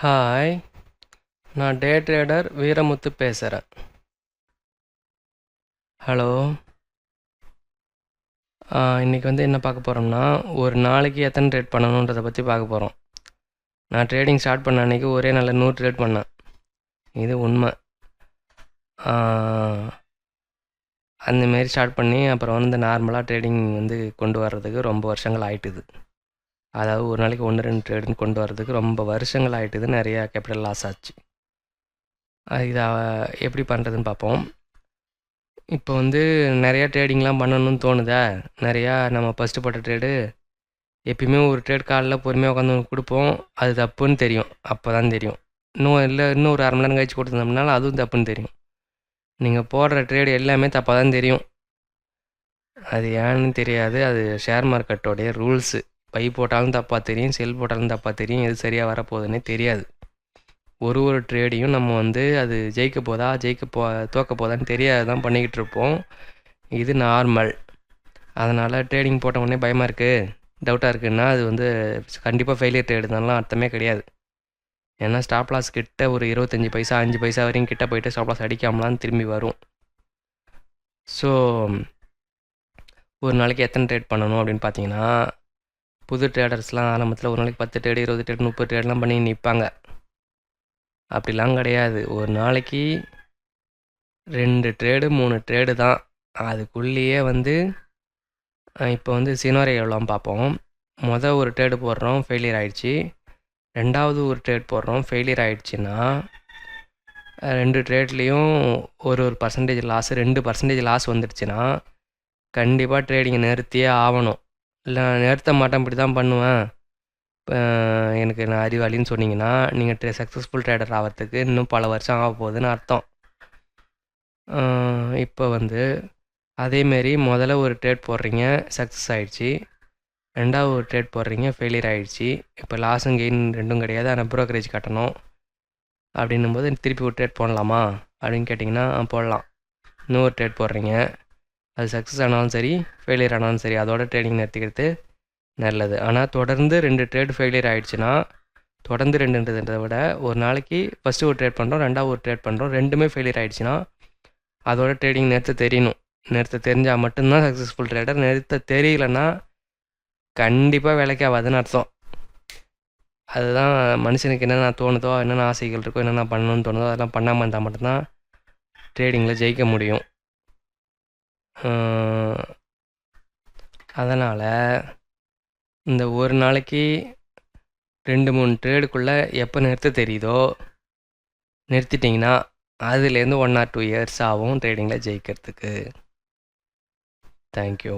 Hi, நான் டே trader Veeramuthu பேசுகிறேன். Hello. இன்றைக்கி என்ன பார்க்க போகிறோம்னா, ஒரு நாளைக்கு எத்தனை ட்ரேட் பண்ணணுன்றதை பற்றி பார்க்க போகிறோம். நான் ட்ரேடிங் ஸ்டார்ட் பண்ண அன்றைக்கி ஒரே நாளில் 100 ட்ரேட் பண்ணேன். இது உண்மை. அந்தமாரி ஸ்டார்ட் பண்ணி அப்புறம் நார்மலாக ட்ரேடிங் கொண்டு வர்றதுக்கு ரொம்ப வருஷங்கள் ஆயிட்டுது. அதாவது ஒரு நாளைக்கு 1-2 ட்ரேடுன்னு கொண்டு வர்றதுக்கு ரொம்ப வருஷங்கள் ஆகிட்டுது. நிறையா கேபிட்டல் லாஸ் ஆச்சு. இதை எப்படி பண்ணுறதுன்னு பார்ப்போம். இப்போ நிறையா ட்ரேடிங்லாம் பண்ணணும்னு தோணுதா? நிறையா நம்ம ஃபஸ்ட்டு போட்ட ட்ரேடு எப்பயுமே ஒரு ட்ரேட் காலைல பொறுமையாக உட்காந்து கொடுப்போம். அது தப்புன்னு தெரியும். அப்போ தான் தெரியும். இன்னும் ஒரு 1/2 மணி நேரம் கழிச்சு கொடுத்துருந்தோம்னாலும் அதுவும் தப்புன்னு தெரியும். நீங்கள் போடுற ட்ரேடு எல்லாமே தப்பாக தான் தெரியும். அது ஏன்னு தெரியாது. அது ஷேர் மார்க்கெட்டோடைய ரூல்ஸு. பை போட்டாலும் தப்பாக தெரியும், செல் போட்டாலும் தப்பாக தெரியும். எது சரியாக வரப்போகுதுன்னே தெரியாது. ஒரு ட்ரேடையும் நம்ம அது ஜெயிக்க போதா தோக்க போதான்னு தெரியாது தான் பண்ணிக்கிட்டு இருப்போம். இது நார்மல். அதனால் ட்ரேடிங் போட்ட உடனே பயமாக இருக்குது, டவுட்டாக இருக்குதுன்னா அது கண்டிப்பாக ஃபெயிலியர் ட்ரேடுனாலாம் அர்த்தமே கிடையாது. ஏன்னா ஸ்டாப் லாஸ் கிட்ட ஒரு 25 பைசா 5 பைசா வரையும் கிட்ட போயிட்டு ஸ்டாப் லாஸ் அடிக்காமலாம் திரும்பி வரும். ஸோ ஒரு நாளைக்கு எத்தனை ட்ரேட் பண்ணணும் அப்படின்னு பார்த்தீங்கன்னா, புது ட்ரேடர்ஸ்லாம் ஆரம்பத்தில் ஒரு நாளைக்கு 10 ட்ரேடு 20 ட்ரேடு 30 ட்ரேட்லாம் பண்ணி நிற்பாங்க. அப்படிலாம் கிடையாது. ஒரு நாளைக்கு 2 ட்ரேடு 3 ட்ரேடு தான். அதுக்குள்ளேயே இப்போ சினாரியோ எவ்வளோன்னு பார்ப்போம். ஒரு ட்ரேடு போடுறோம், ஃபெயிலியர் ஆகிடுச்சு. ரெண்டாவது ஒரு ட்ரேட் போடுறோம், ஃபெயிலியர் ஆகிடுச்சின்னா 2 ட்ரேட்லேயும் ஒரு பர்சன்டேஜ் லாஸ் 2% லாஸ் வந்துடுச்சுன்னா கண்டிப்பாக ட்ரேடிங்கை நிறுத்தியே ஆகணும். இல்லை நிறுத்த மாட்டேன், இப்படி தான் பண்ணுவேன், எனக்கு நான் அறிவாளின்னு சொன்னீங்கன்னா நீங்கள் சக்ஸஸ்ஃபுல் ட்ரேடர் ஆகிறதுக்கு இன்னும் பல வருஷம் ஆக போகுதுன்னு அர்த்தம். இப்போ அதேமாரி முதல்ல ஒரு ட்ரேட் போடுறீங்க, சக்ஸஸ் ஆகிடுச்சி. ரெண்டாவது ஒரு ட்ரேட் போடுறீங்க, ஃபெயிலியர் ஆகிடுச்சி. இப்போ லாஸும் கெயின் ரெண்டும் கிடையாது, ஆனால் ப்ரோக்கரேஜ் கட்டணும். அப்படின்னும் போது திருப்பி ஒரு ட்ரேட் போடலாமா அப்படின்னு கேட்டிங்கன்னா போடலாம். இன்னொரு ட்ரேட் போடுறீங்க, அது சக்ஸஸ் ஆனாலும் சரி ஃபெயிலியர் ஆனாலும் சரி அதோட ட்ரேடிங் நிறுத்திக்கிறது நல்லது. ஆனால் தொடர்ந்து 2 ட்ரேட் ஃபெயிலியர் ஆகிடுச்சுன்னா, தொடர்ந்து 2ன்றதை விட ஒரு நாளைக்கு ஃபஸ்ட்டு ஒரு ட்ரேட் பண்ணுறோம், ரெண்டாவது ஒரு ட்ரேட் பண்ணுறோம், ரெண்டுமே ஃபெயிலியர் ஆகிடுச்சுன்னா அதோட ட்ரேடிங் நிறுத்த தெரியணும். நிறுத்த தெரிஞ்சால் மட்டும்தான் சக்ஸஸ்ஃபுல் ட்ரேடர். நிறுத்த தெரியலன்னா கண்டிப்பாக வேலைக்கு ஆகாதுன்னு அர்த்தம். அதுதான் மனுஷனுக்கு என்னென்ன தோணுதோ, என்னென்ன ஆசைகள் இருக்கோ, என்னென்ன பண்ணணும்னு தோணுதோ அதெல்லாம் பண்ணாமல் இருந்தால் மட்டும்தான் ட்ரேடிங்கில் ஜெயிக்க முடியும். அதனால் இந்த ஒரு நாளைக்கு 2-3 ட்ரேடுக்குள்ளே எப்போ நிறுத்த தெரியுதோ நிறுத்திட்டிங்கன்னா அதுலேருந்து 1 or 2 இயர்ஸ் ஆகும் ட்ரேடிங்கில் ஜெயிக்கிறதுக்கு. தேங்க்யூ.